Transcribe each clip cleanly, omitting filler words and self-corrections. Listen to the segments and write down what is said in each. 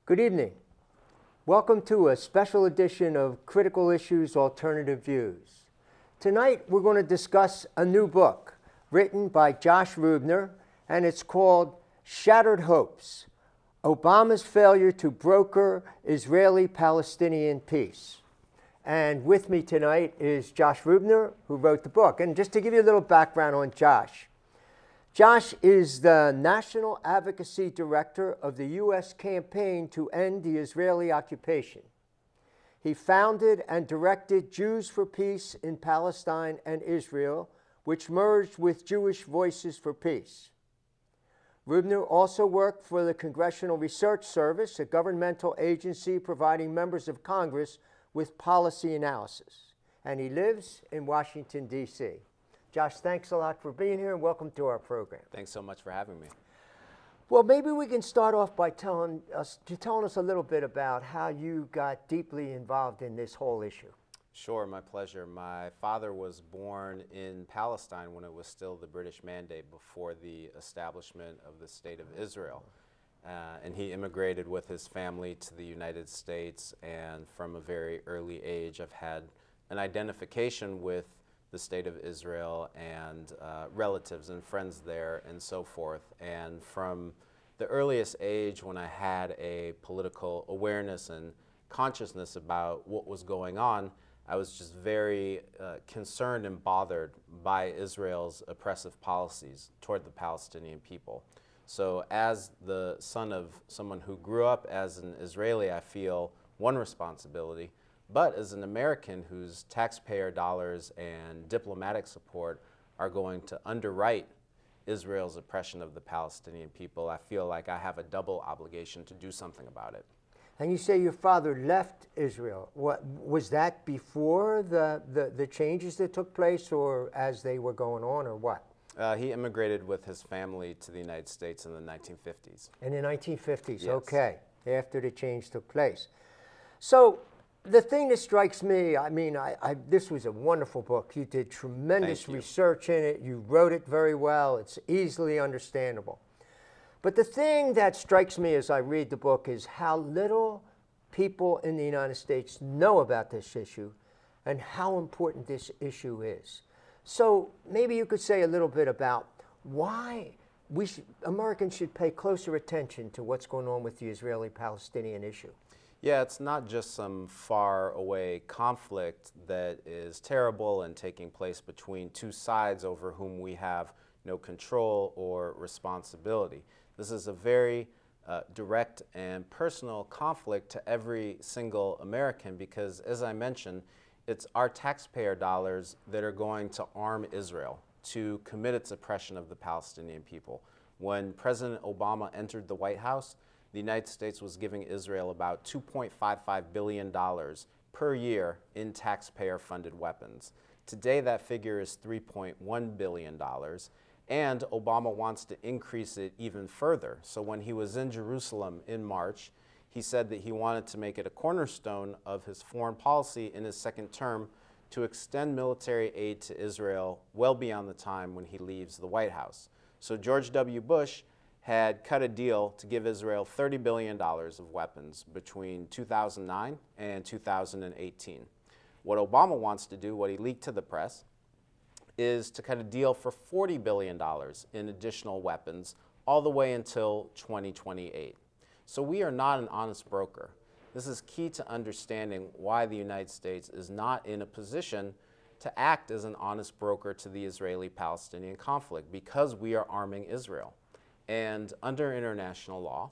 Good evening. Welcome to a special edition of Critical Issues, Alternative Views. Tonight we're going to discuss a new book written by Josh Ruebner, and it's called Shattered Hopes: Obama's Failure to Broker Israeli-Palestinian Peace. And with me tonight is Josh Ruebner, who wrote the book. And just to give you a little background on Josh, Josh is the National Advocacy Director of the U.S. campaign to end the Israeli occupation. He founded and directed Jews for Peace in Palestine and Israel, which merged with Jewish Voices for Peace. Ruebner also worked for the Congressional Research Service, a governmental agency providing members of Congress with policy analysis. And he lives in Washington, D.C. Josh, thanks a lot for being here and welcome to our program. Thanks so much for having me. Well, maybe we can start off by telling us a little bit about how you got deeply involved in this whole issue. Sure, my pleasure. My father was born in Palestine when it was still the British Mandate before the establishment of the State of Israel. And he immigrated with his family to the United States, and from a very early age I've had an identification with the State of Israel and relatives and friends there and so forth. And from the earliest age, when I had a political awareness and consciousness about what was going on, I was just very concerned and bothered by Israel's oppressive policies toward the Palestinian people. So as the son of someone who grew up as an Israeli, I feel one responsibility. But as an American whose taxpayer dollars and diplomatic support are going to underwrite Israel's oppression of the Palestinian people, I feel like I have a double obligation to do something about it. And you say your father left Israel. What, was that before the changes that took place, or as they were going on, or what? He immigrated with his family to the United States in the 1950s. In the 1950s, Yes. Okay, after the change took place. So the thing that strikes me, I mean, this was a wonderful book. You did tremendous research in it. You wrote it very well. It's easily understandable. But the thing that strikes me as I read the book is how little people in the United States know about this issue and how important this issue is. So maybe you could say a little bit about why Americans should pay closer attention to what's going on with the Israeli-Palestinian issue. Yeah, it's not just some far away conflict that is terrible and taking place between two sides over whom we have no control or responsibility. This is a very direct and personal conflict to every single American because, as I mentioned, it's our taxpayer dollars that are going to arm Israel to commit its oppression of the Palestinian people. When President Obama entered the White House, the United States was giving Israel about $2.55 billion per year in taxpayer-funded weapons. Today, that figure is $3.1 billion, and Obama wants to increase it even further. So when he was in Jerusalem in March, he said that he wanted to make it a cornerstone of his foreign policy in his second term to extend military aid to Israel well beyond the time when he leaves the White House. So George W. Bush had cut a deal to give Israel $30 billion of weapons between 2009 and 2018. What Obama wants to do, what he leaked to the press, is to cut a deal for $40 billion in additional weapons all the way until 2028. So we are not an honest broker. This is key to understanding why the United States is not in a position to act as an honest broker to the Israeli-Palestinian conflict, because we are arming Israel. And under international law,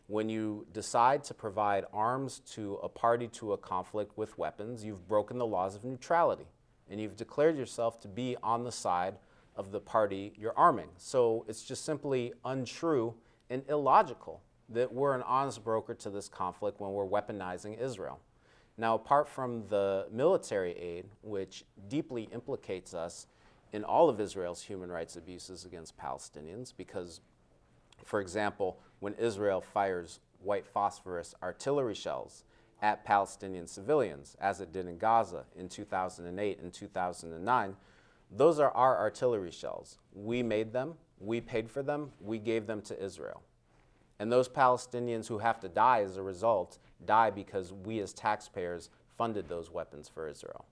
when you decide to provide arms to a party to a conflict with weapons, you've broken the laws of neutrality, and you've declared yourself to be on the side of the party you're arming. So it's just simply untrue and illogical that we're an honest broker to this conflict when we're weaponizing Israel. Now, apart from the military aid, which deeply implicates us in all of Israel's human rights abuses against Palestinians, because for example, when Israel fires white phosphorus artillery shells at Palestinian civilians, as it did in Gaza in 2008 and 2009, those are our artillery shells. We made them, we paid for them, we gave them to Israel. And those Palestinians who have to die as a result die because we as taxpayers funded those weapons for Israel.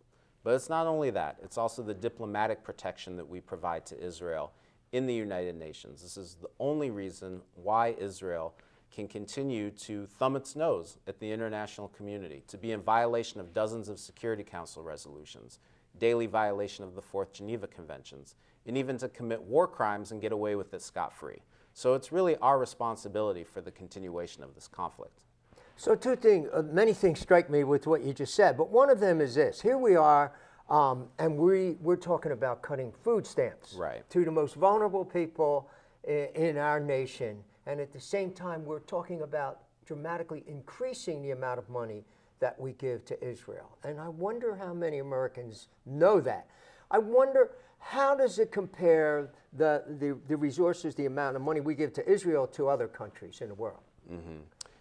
But it's not only that, it's also the diplomatic protection that we provide to Israel in the United Nations. This is the only reason why Israel can continue to thumb its nose at the international community, to be in violation of dozens of Security Council resolutions, daily violation of the Fourth Geneva Conventions, and even to commit war crimes and get away with it scot-free. So it's really our responsibility for the continuation of this conflict. So two things, many things strike me with what you just said, but one of them is this. Here we are, and we're talking about cutting food stamps to the most vulnerable people in our nation. And at the same time, we're talking about dramatically increasing the amount of money that we give to Israel. And I wonder how many Americans know that. I wonder, how does it compare the resources, the amount of money we give to Israel to other countries in the world? Mm-hmm.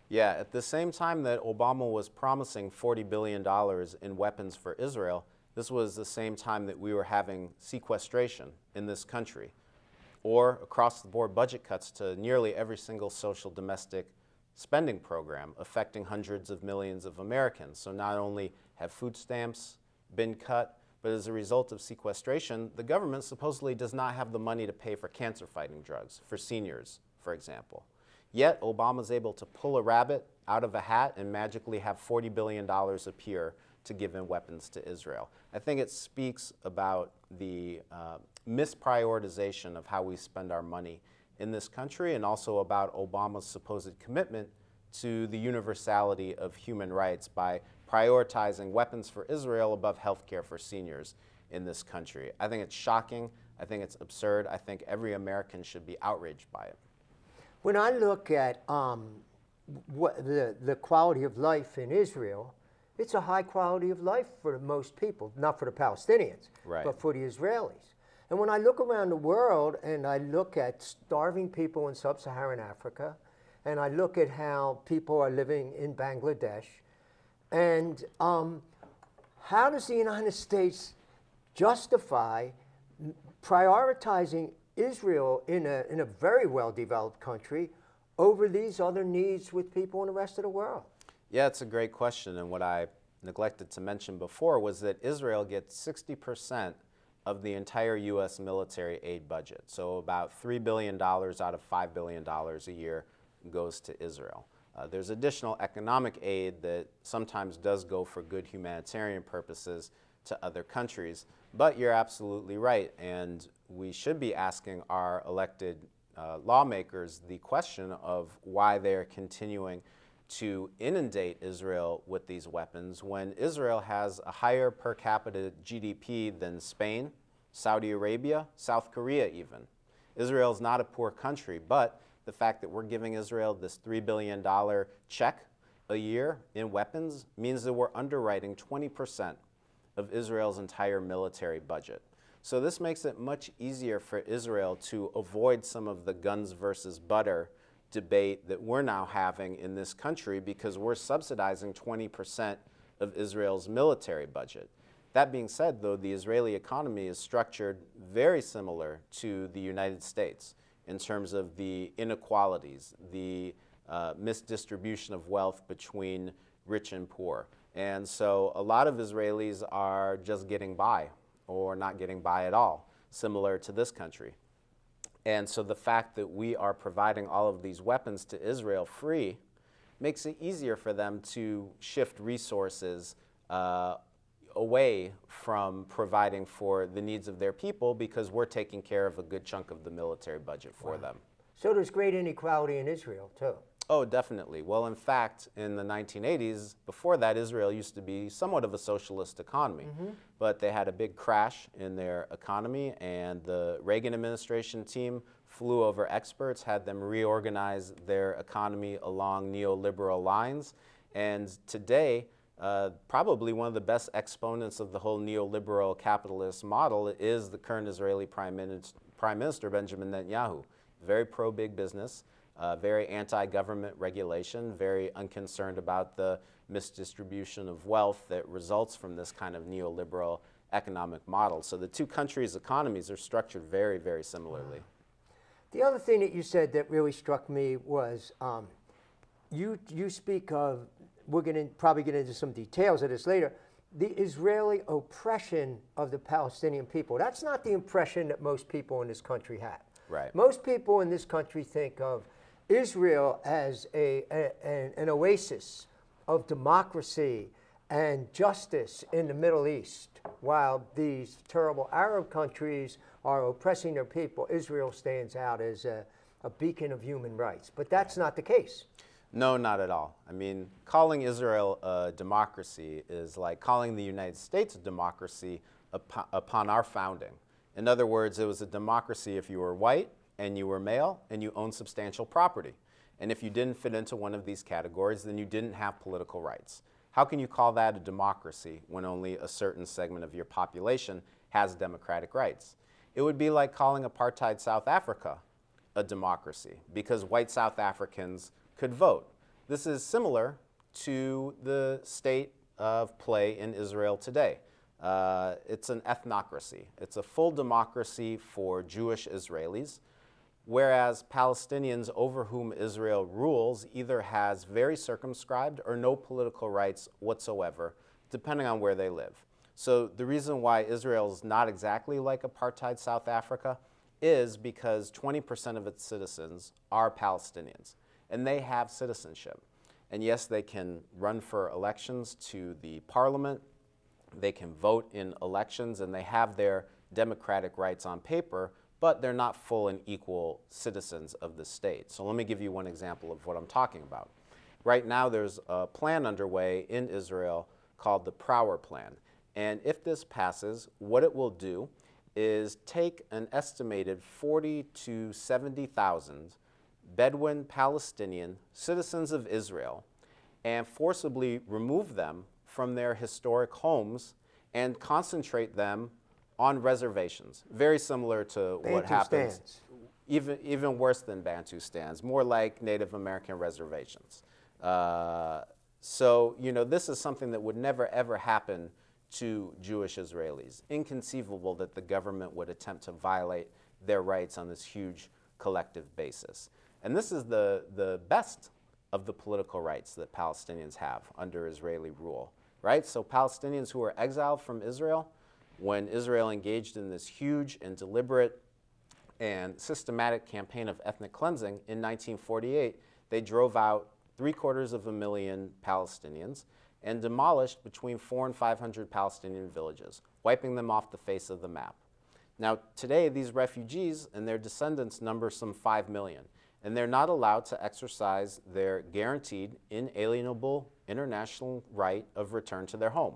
Yeah, at the same time that Obama was promising $40 billion in weapons for Israel, this was the same time that we were having sequestration in this country, or across-the-board budget cuts to nearly every single social domestic spending program affecting hundreds of millions of Americans. So not only have food stamps been cut, but as a result of sequestration, the government supposedly does not have the money to pay for cancer-fighting drugs for seniors, for example. Yet Obama's able to pull a rabbit out of a hat and magically have $40 billion appear to give in weapons to Israel. I think it speaks about the misprioritization of how we spend our money in this country, and also about Obama's supposed commitment to the universality of human rights by prioritizing weapons for Israel above health care for seniors in this country. I think it's shocking. I think it's absurd. I think every American should be outraged by it. When I look at what the quality of life in Israel, it's a high quality of life for most people, not for the Palestinians, but for the Israelis. And when I look around the world and I look at starving people in sub-Saharan Africa, and I look at how people are living in Bangladesh, and how does the United States justify prioritizing Israel in a very well-developed country over these other needs with people in the rest of the world? Yeah, it's a great question, and what I neglected to mention before was that Israel gets 60% of the entire U.S. military aid budget. So about $3 billion out of $5 billion a year goes to Israel. There's additional economic aid that sometimes does go for good humanitarian purposes to other countries, but you're absolutely right, and we should be asking our elected lawmakers the question of why they're continuing to inundate Israel with these weapons when Israel has a higher per capita GDP than Spain, Saudi Arabia, South Korea even. Israel is not a poor country, but the fact that we're giving Israel this $3 billion check a year in weapons means that we're underwriting 20% of Israel's entire military budget. So this makes it much easier for Israel to avoid some of the guns versus butter debate that we're now having in this country, because we're subsidizing 20% of Israel's military budget. That being said, though, the Israeli economy is structured very similar to the United States in terms of the inequalities, the misdistribution of wealth between rich and poor. And so a lot of Israelis are just getting by or not getting by at all, similar to this country. And so the fact that we are providing all of these weapons to Israel free makes it easier for them to shift resources away from providing for the needs of their people, because we're taking care of a good chunk of the military budget for them. So there's great inequality in Israel, too. Oh, definitely. Well, in fact, in the 1980s, before that, Israel used to be somewhat of a socialist economy. But they had a big crash in their economy, and the Reagan administration team flew over experts, had them reorganize their economy along neoliberal lines. And today, probably one of the best exponents of the whole neoliberal capitalist model is the current Israeli Prime Minister, Benjamin Netanyahu. Very pro-big business. Very anti-government regulation, very unconcerned about the misdistribution of wealth that results from this kind of neoliberal economic model. So the two countries' economies are structured very, very similarly. The other thing that you said that really struck me was you speak of, we're going to probably get into some details of this later, the Israeli oppression of the Palestinian people. That's not the impression that most people in this country have. Right. Most people in this country think of Israel as an oasis of democracy and justice in the Middle East. While these terrible Arab countries are oppressing their people, Israel stands out as a beacon of human rights. But that's not the case. No, not at all. I mean, calling Israel a democracy is like calling the United States a democracy upon our founding. In other words, it was a democracy if you were white and you were male and you owned substantial property. And if you didn't fit into one of these categories, then you didn't have political rights. How can you call that a democracy when only a certain segment of your population has democratic rights? It would be like calling apartheid South Africa a democracy because white South Africans could vote. This is similar to the state of play in Israel today. It's an ethnocracy. It's a full democracy for Jewish Israelis, whereas Palestinians over whom Israel rules either has very circumscribed or no political rights whatsoever, depending on where they live. So the reason why Israel is not exactly like apartheid South Africa is because 20% of its citizens are Palestinians, and they have citizenship. And yes, they can run for elections to the parliament, they can vote in elections, and they have their democratic rights on paper, but they're not full and equal citizens of the state. So let me give you one example of what I'm talking about. Right now there's a plan underway in Israel called the Prower Plan. And if this passes, what it will do is take an estimated 40 to 70,000 Bedouin Palestinian citizens of Israel and forcibly remove them from their historic homes and concentrate them on reservations, very similar to what happens, even worse than Bantustans, more like Native American reservations. So, you know, this is something that would never ever happen to Jewish Israelis. Inconceivable that the government would attempt to violate their rights on this huge collective basis. And this is the best of the political rights that Palestinians have under Israeli rule, right? So Palestinians who were exiled from Israel, when Israel engaged in this huge and deliberate and systematic campaign of ethnic cleansing in 1948, they drove out 750,000 Palestinians and demolished between 400 and 500 Palestinian villages, wiping them off the face of the map. Now, today, these refugees and their descendants number some 5 million, and they're not allowed to exercise their guaranteed, inalienable international right of return to their home,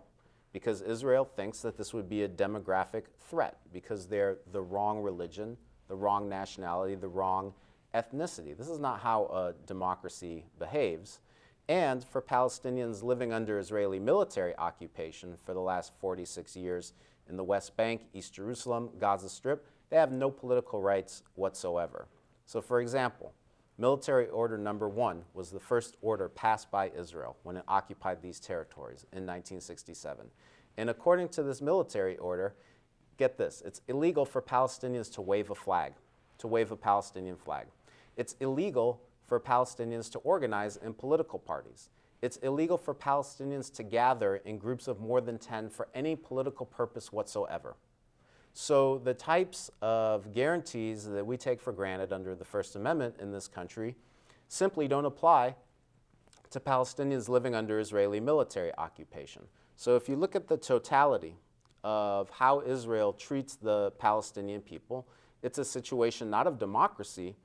because Israel thinks that this would be a demographic threat, because they're the wrong religion, the wrong nationality, the wrong ethnicity. This is not how a democracy behaves. And for Palestinians living under Israeli military occupation for the last 46 years in the West Bank, East Jerusalem, Gaza Strip, they have no political rights whatsoever. So for example, Military Order Number 1 was the first order passed by Israel when it occupied these territories in 1967. And according to this military order, get this, it's illegal for Palestinians to wave a flag, to wave a Palestinian flag. It's illegal for Palestinians to organize in political parties. It's illegal for Palestinians to gather in groups of more than 10 for any political purpose whatsoever. So the types of guarantees that we take for granted under the First Amendment in this country simply don't apply to Palestinians living under Israeli military occupation. So if you look at the totality of how Israel treats the Palestinian people, it's a situation not of democracy,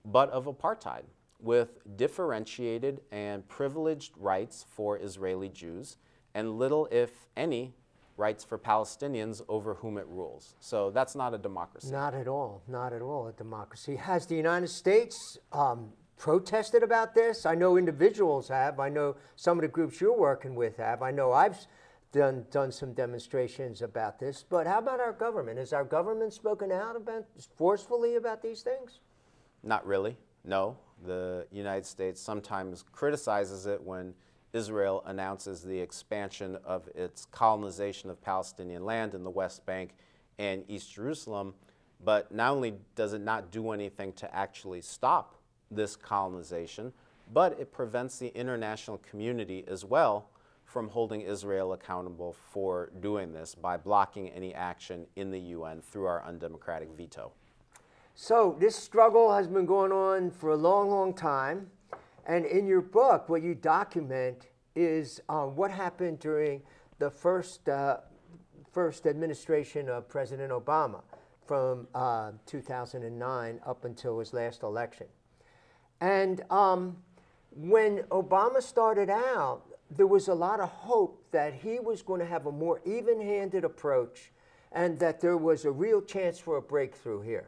but of apartheid, with differentiated and privileged rights for Israeli Jews and little, if any, rights for Palestinians over whom it rules. So that's not a democracy. Not at all, not at all a democracy. Has the United States protested about this? I know individuals have. I know some of the groups you're working with have. I know I've done some demonstrations about this. But how about our government? Has our government spoken out forcefully about these things? Not really, no. The United States sometimes criticizes it when Israel announces the expansion of its colonization of Palestinian land in the West Bank and East Jerusalem. But not only does it not do anything to actually stop this colonization, but it prevents the international community as well from holding Israel accountable for doing this by blocking any action in the UN through our undemocratic veto. So this struggle has been going on for a long, long time. And in your book, what you document is what happened during the first administration of President Obama from 2009 up until his last election. And when Obama started out, there was a lot of hope that he was going to have a more even-handed approach and that there was a real chance for a breakthrough here.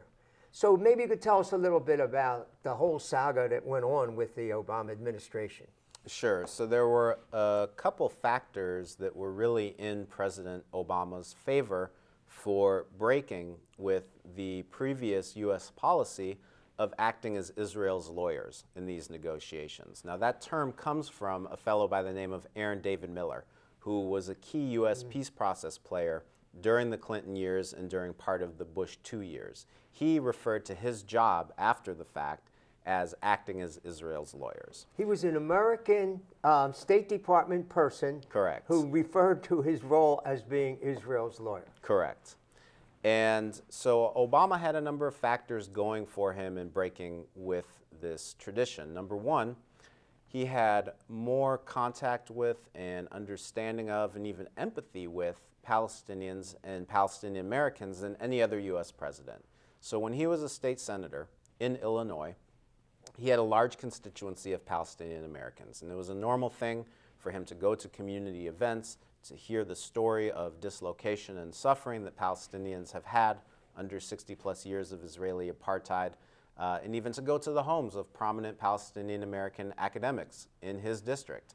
So maybe you could tell us a little bit about the whole saga that went on with the Obama administration. Sure. So there were a couple factors that were really in President Obama's favor for breaking with the previous U.S. policy of acting as Israel's lawyers in these negotiations. Now, that term comes from a fellow by the name of Aaron David Miller, who was a key U.S. peace process player during the Clinton years and during part of the Bush II years. He referred to his job after the fact as acting as Israel's lawyers. He was an American State Department person. Correct. Who referred to his role as being Israel's lawyer. Correct. And so Obama had a number of factors going for him in breaking with this tradition. Number one, he had more contact with and understanding of and even empathy with Palestinians and Palestinian Americans than any other U.S. president. So when he was a state senator in Illinois, he had a large constituency of Palestinian Americans, and it was a normal thing for him to go to community events, to hear the story of dislocation and suffering that Palestinians have had under 60-plus years of Israeli apartheid, and even to go to the homes of prominent Palestinian American academics in his district.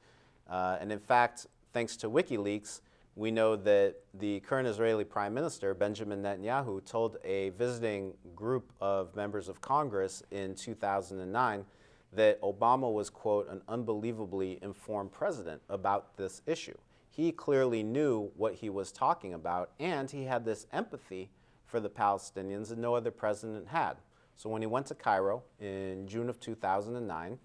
And in fact, thanks to WikiLeaks, we know that the current Israeli Prime Minister, Benjamin Netanyahu, told a visiting group of members of Congress in 2009 that Obama was, quote, an unbelievably informed president about this issue. He clearly knew what he was talking about, and he had this empathy for the Palestinians that no other president had. So when he went to Cairo in June of 2009,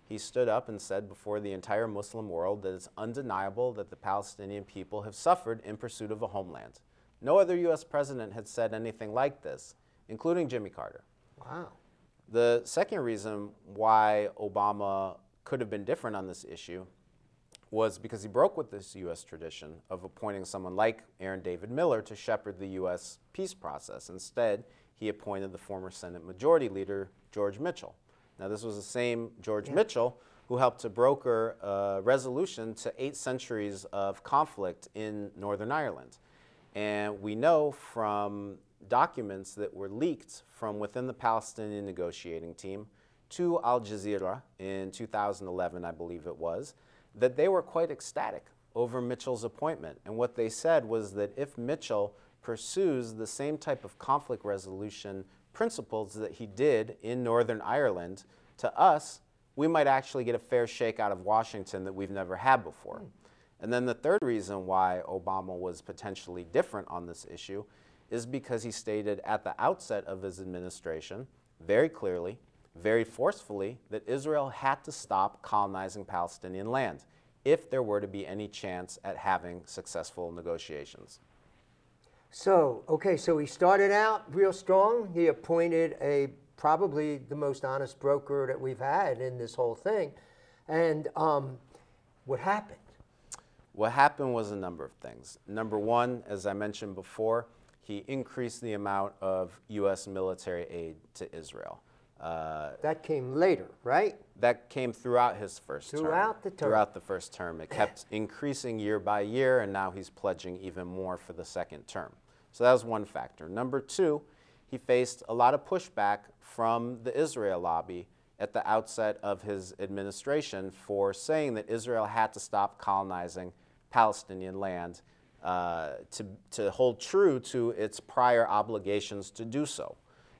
he stood up and said before the entire Muslim world that it's undeniable that the Palestinian people have suffered in pursuit of a homeland. No other U.S. president had said anything like this, including Jimmy Carter. Wow. The second reason why Obama could have been different on this issue was because he broke with this U.S. tradition of appointing someone like Aaron David Miller to shepherd the U.S. peace process. Instead, he appointed the former Senate Majority Leader, George Mitchell. Now, this was the same George Mitchell who helped to broker a resolution to 8 centuries of conflict in Northern Ireland. And we know from documents that were leaked from within the Palestinian negotiating team to Al Jazeera in 2011, I believe it was, that they were quite ecstatic over Mitchell's appointment. And what they said was that if Mitchell pursues the same type of conflict resolution principles that he did in Northern Ireland, to us, we might actually get a fair shake out of Washington that we've never had before. And then the third reason why Obama was potentially different on this issue is because he stated at the outset of his administration very clearly, very forcefully, that Israel had to stop colonizing Palestinian land if there were to be any chance at having successful negotiations. So, okay, so he started out real strong. He appointed probably the most honest broker that we've had in this whole thing. And what happened? What happened was a number of things. Number one, as I mentioned before, he increased the amount of U.S. military aid to Israel. That came later, right? That came throughout his first term. Throughout the term. Throughout the first term. It kept increasing year by year, and now he's pledging even more for the second term. So that was one factor. Number two, he faced a lot of pushback from the Israel lobby at the outset of his administration for saying that Israel had to stop colonizing Palestinian land to hold true to its prior obligations to do so.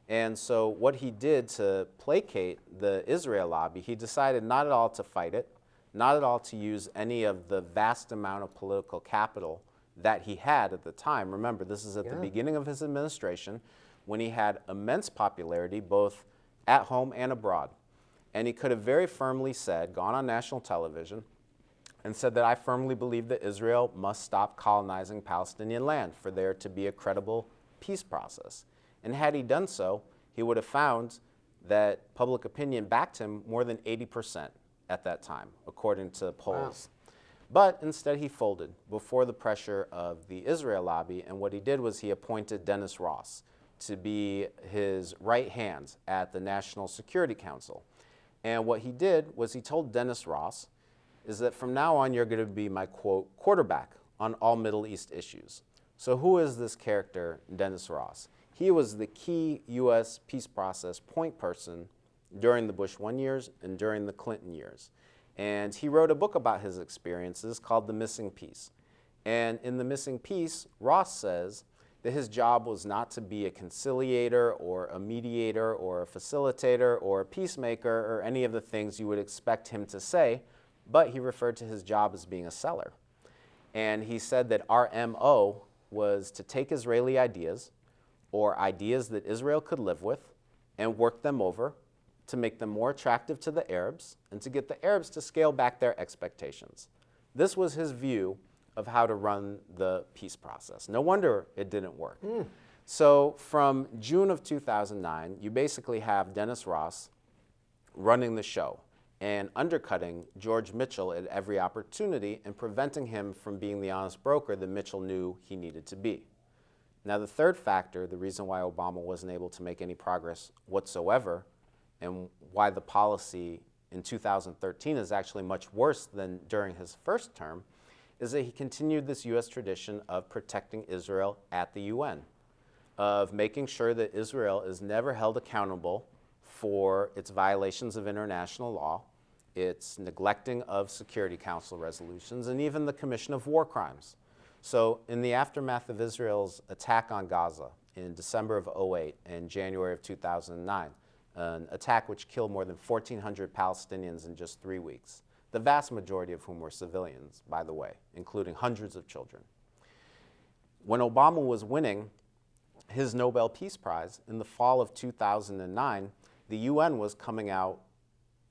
And so what he did to placate the Israel lobby, he decided not at all to fight it, not at all to use any of the vast amount of political capital that he had at the time. Remember, this is at the beginning of his administration, when he had immense popularity both at home and abroad. And he could have very firmly said, gone on national television, and said that I firmly believe that Israel must stop colonizing Palestinian land for there to be a credible peace process. And had he done so, he would have found that public opinion backed him more than 80% at that time, according to polls. Wow. But instead he folded before the pressure of the Israel lobby, and what he did was he appointed Dennis Ross to be his right hand at the National Security Council. And what he did was he told Dennis Ross is that from now on you're going to be my, quote, quarterback on all Middle East issues. So who is this character, Dennis Ross? He was the key U.S. peace process point person during the Bush 1 years and during the Clinton years. And he wrote a book about his experiences called The Missing Piece. And in The Missing Piece, Ross says that his job was not to be a conciliator or a mediator or a facilitator or a peacemaker or any of the things you would expect him to say, but he referred to his job as being a seller. And he said that our MO was to take Israeli ideas or ideas that Israel could live with and work them over to make them more attractive to the Arabs and to get the Arabs to scale back their expectations. This was his view of how to run the peace process. No wonder it didn't work. So from June of 2009, you basically have Dennis Ross running the show and undercutting George Mitchell at every opportunity and preventing him from being the honest broker that Mitchell knew he needed to be. Now the third factor, the reason why Obama wasn't able to make any progress whatsoever and why the policy in 2013 is actually much worse than during his first term, is that he continued this U.S. tradition of protecting Israel at the UN, of making sure that Israel is never held accountable for its violations of international law, its neglecting of Security Council resolutions, and even the commission of war crimes. So in the aftermath of Israel's attack on Gaza in December of 2008 and January of 2009, an attack which killed more than 1,400 Palestinians in just 3 weeks, the vast majority of whom were civilians, by the way, including hundreds of children. When Obama was winning his Nobel Peace Prize in the fall of 2009, the UN was coming out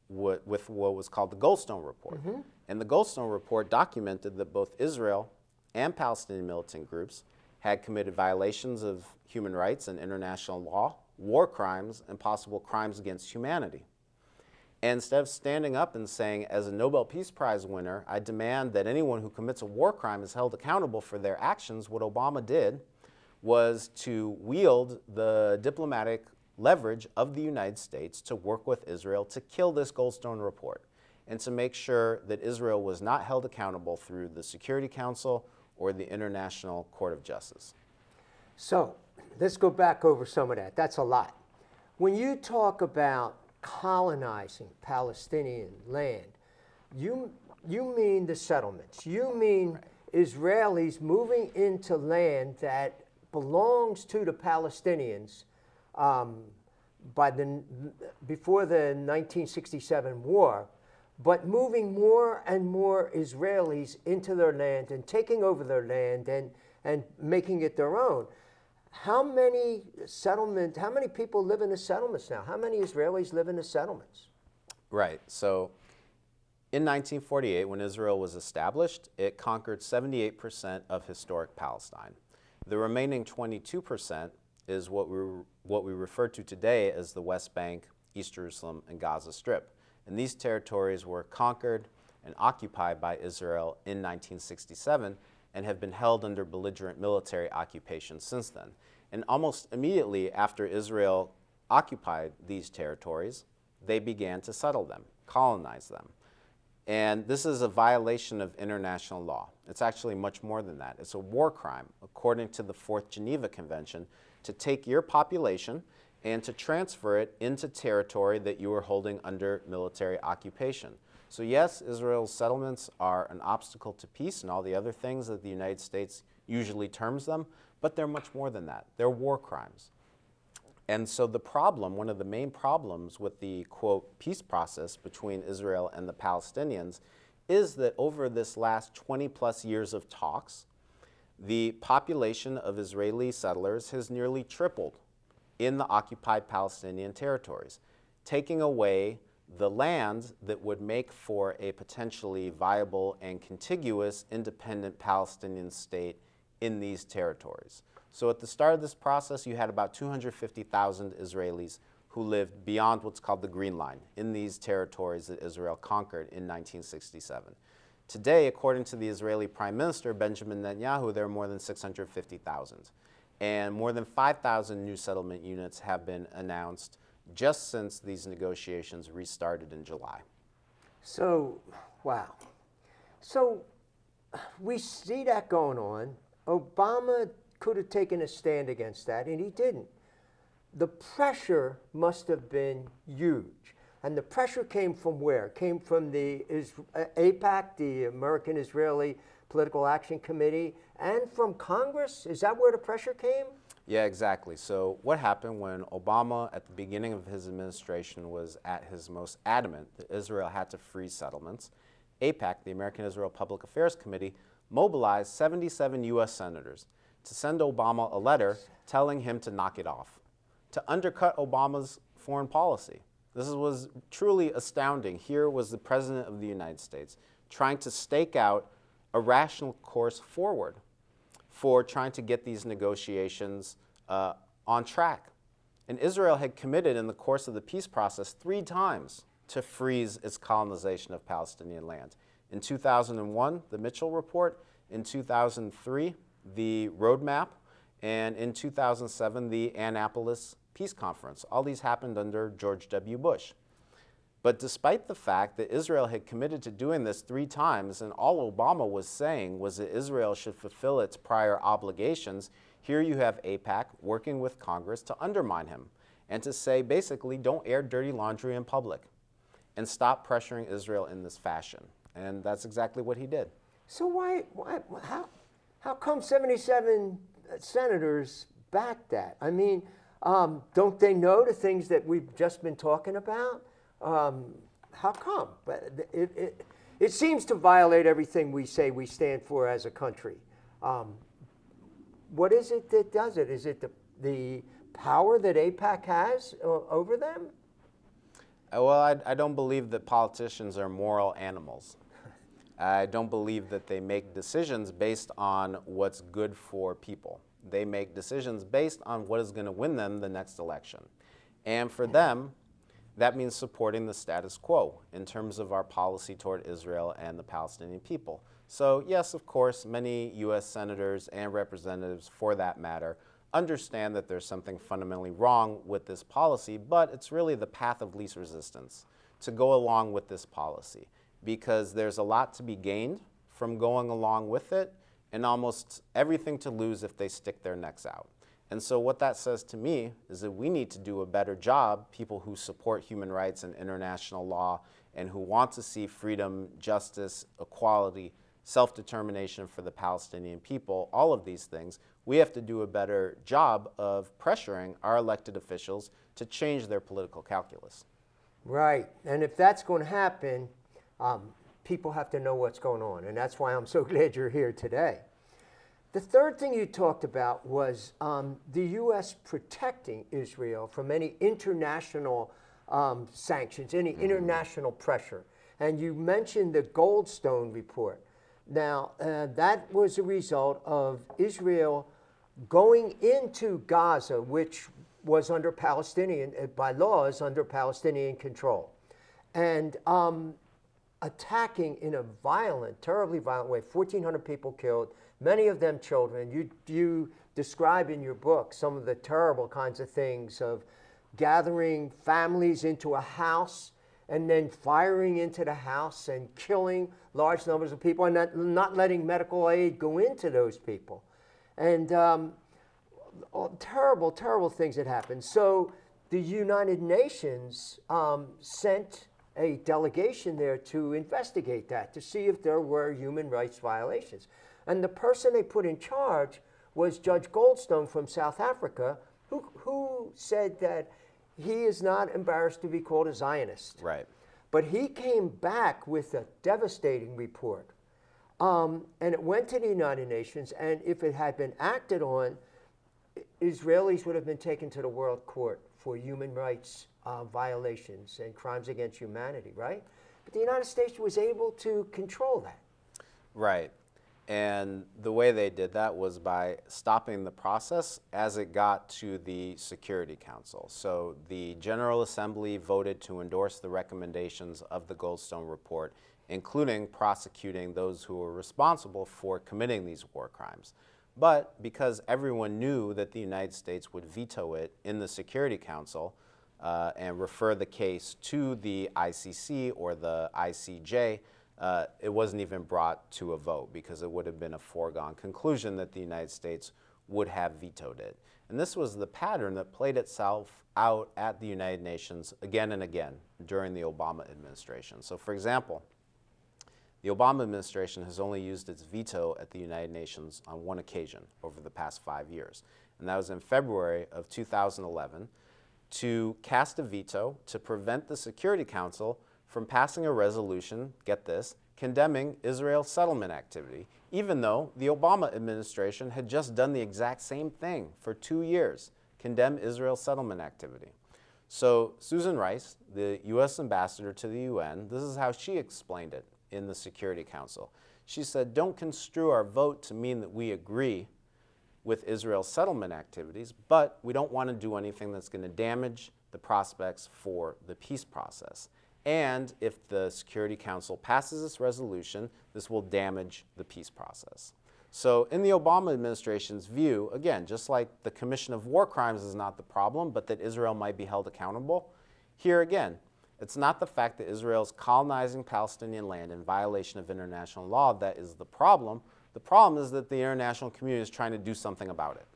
with what was called the Goldstone Report. And the Goldstone Report documented that both Israel and Palestinian militant groups had committed violations of human rights and international law, war crimes, and possible crimes against humanity. And instead of standing up and saying, as a Nobel Peace Prize winner, I demand that anyone who commits a war crime is held accountable for their actions, what Obama did was to wield the diplomatic leverage of the United States to work with Israel to kill this Goldstone Report and to make sure that Israel was not held accountable through the Security Council or the International Court of Justice. So let's go back over some of that. That's a lot. When you talk about colonizing Palestinian land, you mean the settlements. You mean Israelis moving into land that belongs to the Palestinians before the 1967 war, but moving more and more Israelis into their land and taking over their land and making it their own. How many people live in the settlements now? How many Israelis live in the settlements? Right. So in 1948, when Israel was established, it conquered 78% of historic Palestine. The remaining 22% is what we refer to today as the West Bank, East Jerusalem, and Gaza Strip. And these territories were conquered and occupied by Israel in 1967 and have been held under belligerent military occupation since then. And almost immediately after Israel occupied these territories, they began to settle them, colonize them. And this is a violation of international law. It's actually much more than that. It's a war crime, according to the Fourth Geneva Convention, to take your population and to transfer it into territory that you are holding under military occupation. So yes, Israel's settlements are an obstacle to peace and all the other things that the United States usually terms them, but they're much more than that. They're war crimes. And so the problem, one of the main problems with the, quote, peace process between Israel and the Palestinians is that over this last 20+ years of talks, the population of Israeli settlers has nearly tripled in the occupied Palestinian territories, taking away the land that would make for a potentially viable and contiguous independent Palestinian state in these territories. So at the start of this process, you had about 250,000 Israelis who lived beyond what's called the Green Line in these territories that Israel conquered in 1967. Today, according to the Israeli Prime Minister, Benjamin Netanyahu, there are more than 650,000. And more than 5,000 new settlement units have been announced just since these negotiations restarted in July. So, wow. So we see that going on. Obama could have taken a stand against that, and he didn't. The pressure must have been huge. And the pressure came from where? It came from the AIPAC, the American Israeli Political Action Committee, and from Congress? Is that where the pressure came? Yeah, exactly. So what happened when Obama, at the beginning of his administration, was at his most adamant that Israel had to freeze settlements, AIPAC, the American Israel Public Affairs Committee, mobilized 77 U.S. senators to send Obama a letter telling him to knock it off, to undercut Obama's foreign policy. This was truly astounding. Here was the President of the United States trying to stake out a rational course forward for trying to get these negotiations on track. And Israel had committed in the course of the peace process 3 times to freeze its colonization of Palestinian land. In 2001, the Mitchell Report. In 2003, the Roadmap. And in 2007, the Annapolis Peace Conference. All these happened under George W. Bush. But despite the fact that Israel had committed to doing this 3 times, and all Obama was saying was that Israel should fulfill its prior obligations, here you have AIPAC working with Congress to undermine him and to say, basically, don't air dirty laundry in public and stop pressuring Israel in this fashion. And that's exactly what he did. So how come 77 senators backed that? I mean, don't they know the things that we've just been talking about? How come? But it seems to violate everything we say we stand for as a country. What is it that does it? Is it the power that AIPAC has over them? Well, I don't believe that politicians are moral animals. I don't believe that they make decisions based on what's good for people. They make decisions based on what is going to win them the next election. And for them, that means supporting the status quo in terms of our policy toward Israel and the Palestinian people. So yes, of course, many U.S. senators and representatives, for that matter, understand that there's something fundamentally wrong with this policy, but it's really the path of least resistance to go along with this policy, because there's a lot to be gained from going along with it and almost everything to lose if they stick their necks out. And so what that says to me is that we need to do a better job, people who support human rights and international law and who want to see freedom, justice, equality, self-determination for the Palestinian people, all of these things. We have to do a better job of pressuring our elected officials to change their political calculus. Right. And if that's going to happen, people have to know what's going on. And that's why I'm so glad you're here today. The third thing you talked about was the U.S. protecting Israel from any international sanctions, any international pressure. And you mentioned the Goldstone report. Now, that was a result of Israel going into Gaza, which was under Palestinian, by law, is under Palestinian control, and attacking in a violent, terribly violent way. 1,400 people killed, many of them children. You describe in your book some of the terrible kinds of things of gathering families into a house and then firing into the house and killing large numbers of people and not letting medical aid go into those people. And terrible, terrible things that happened. So the United Nations sent a delegation there to investigate that, to see if there were human rights violations. And the person they put in charge was Judge Goldstone from South Africa, who said that he is not embarrassed to be called a Zionist. Right. But he came back with a devastating report. And it went to the United Nations, and if it had been acted on, Israelis would have been taken to the World Court for human rights violations and crimes against humanity, right? But the United States was able to control that. Right. And the way they did that was by stopping the process as it got to the Security Council. So the General Assembly voted to endorse the recommendations of the Goldstone Report, including prosecuting those who were responsible for committing these war crimes. But because everyone knew that the United States would veto it in the Security Council and refer the case to the ICC or the ICJ, it wasn't even brought to a vote because it would have been a foregone conclusion that the United States would have vetoed it. And this was the pattern that played itself out at the United Nations again and again during the Obama administration. So for example, the Obama administration has only used its veto at the United Nations on one occasion over the past 5 years. And that was in February of 2011 to cast a veto to prevent the Security Council from passing a resolution, get this, condemning Israel's settlement activity, even though the Obama administration had just done the exact same thing for 2 years, condemn Israel's settlement activity. So Susan Rice, the U.S. ambassador to the UN, this is how she explained it in the Security Council. She said, don't construe our vote to mean that we agree with Israel's settlement activities, but we don't want to do anything that's going to damage the prospects for the peace process. And if the Security Council passes this resolution, this will damage the peace process. So in the Obama administration's view, again, just like the Commission of War Crimes is not the problem, but that Israel might be held accountable, here again, it's not the fact that Israel is colonizing Palestinian land in violation of international law that is the problem. The problem is that the international community is trying to do something about it.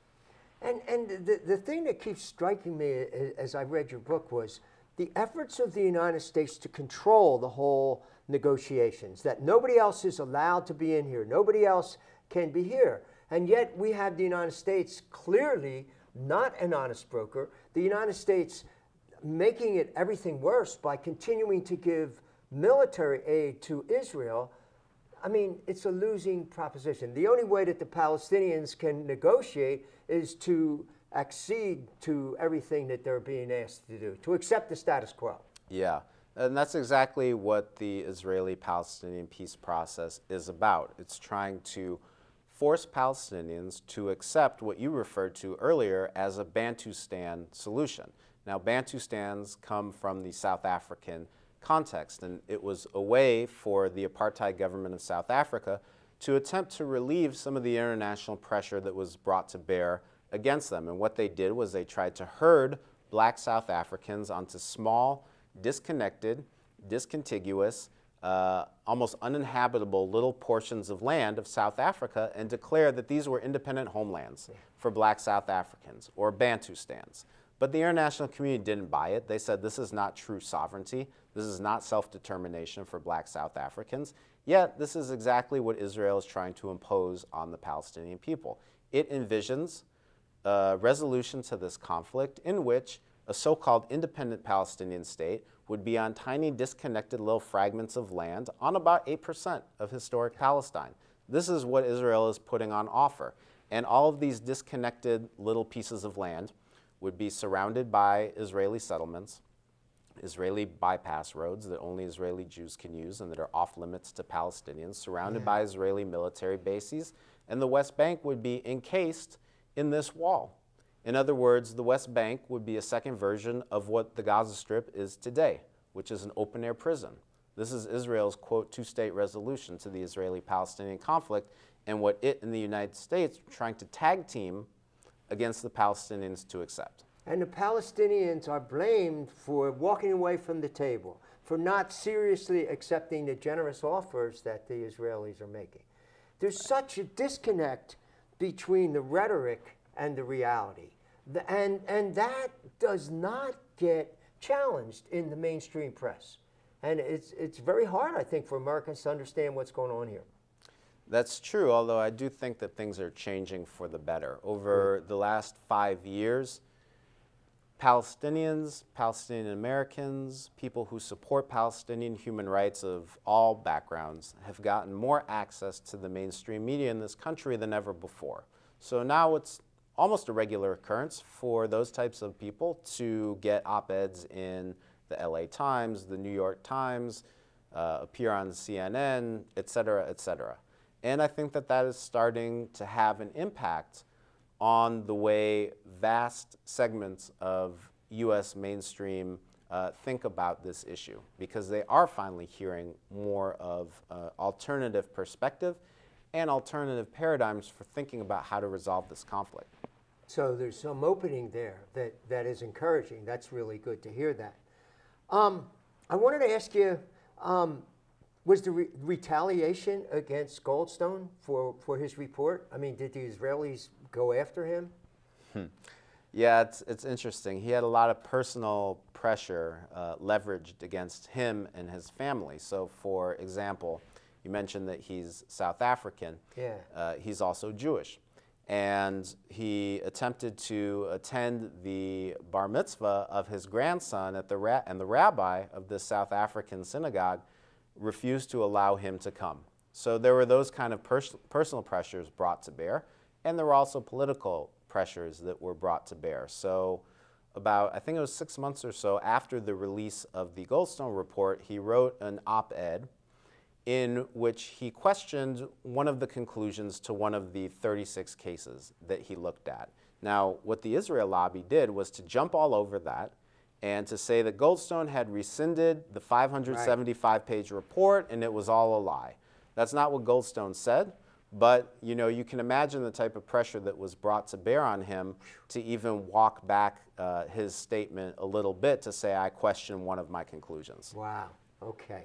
And the thing that keeps striking me as I read your book was the efforts of the United States to control the whole negotiations, that nobody else is allowed to be in here, nobody else can be here. And yet we have the United States clearly not an honest broker, the United States making it everything worse by continuing to give military aid to Israel. I mean, it's a losing proposition. The only way that the Palestinians can negotiate is to accede to everything that they're being asked to do, to accept the status quo. Yeah, and that's exactly what the Israeli-Palestinian peace process is about. It's trying to force Palestinians to accept what you referred to earlier as a Bantustan solution. Now, Bantustans come from the South African context, and it was a way for the apartheid government of South Africa to attempt to relieve some of the international pressure that was brought to bear against them. And what they did was they tried to herd black South Africans onto small, disconnected, discontiguous, almost uninhabitable little portions of land of South Africa and declare that these were independent homelands for black South Africans, or Bantustans. But the international community didn't buy it. They said this is not true sovereignty. This is not self-determination for black South Africans. Yet this is exactly what Israel is trying to impose on the Palestinian people. It envisions a resolution to this conflict in which a so-called independent Palestinian state would be on tiny disconnected little fragments of land on about 8% of historic Palestine. This is what Israel is putting on offer. And all of these disconnected little pieces of land would be surrounded by Israeli settlements, Israeli bypass roads that only Israeli Jews can use and that are off limits to Palestinians, surrounded by Israeli military bases, and the West Bank would be encased in this wall. In other words, the West Bank would be a second version of what the Gaza Strip is today, which is an open-air prison. This is Israel's, quote, two-state resolution to the Israeli-Palestinian conflict, and what it and the United States are trying to tag team against the Palestinians to accept. And the Palestinians are blamed for walking away from the table, for not seriously accepting the generous offers that the Israelis are making. There's such a disconnect between the rhetoric and the reality. And that does not get challenged in the mainstream press. And it's very hard, I think, for Americans to understand what's going on here. That's true, although I do think that things are changing for the better. Over the last 5 years, Palestinians, Palestinian Americans, people who support Palestinian human rights of all backgrounds have gotten more access to the mainstream media in this country than ever before. So now it's almost a regular occurrence for those types of people to get op-eds in the LA Times, the New York Times, appear on CNN, et cetera, et cetera. And I think that that is starting to have an impact on the way vast segments of U.S. mainstream think about this issue, because they are finally hearing more of alternative perspective and alternative paradigms for thinking about how to resolve this conflict. So there's some opening there that is encouraging. That's really good to hear that. I wanted to ask you, was the retaliation against Goldstone for his report? I mean, did the Israelis go after him? Yeah, it's interesting. He had a lot of personal pressure leveraged against him and his family. So, for example, you mentioned that he's South African. Yeah. He's also Jewish. And he attempted to attend the bar mitzvah of his grandson at and the rabbi of this South African synagogue refused to allow him to come. So there were those kind of personal pressures brought to bear, and there were also political pressures that were brought to bear. So about, I think it was 6 months or so after the release of the Goldstone report, he wrote an op-ed in which he questioned one of the conclusions to one of the 36 cases that he looked at. Now, what the Israel lobby did was to jump all over that and to say that Goldstone had rescinded the 575-page report and it was all a lie. That's not what Goldstone said, but you can imagine the type of pressure that was brought to bear on him to even walk back his statement a little bit to say, I question one of my conclusions. Wow, okay.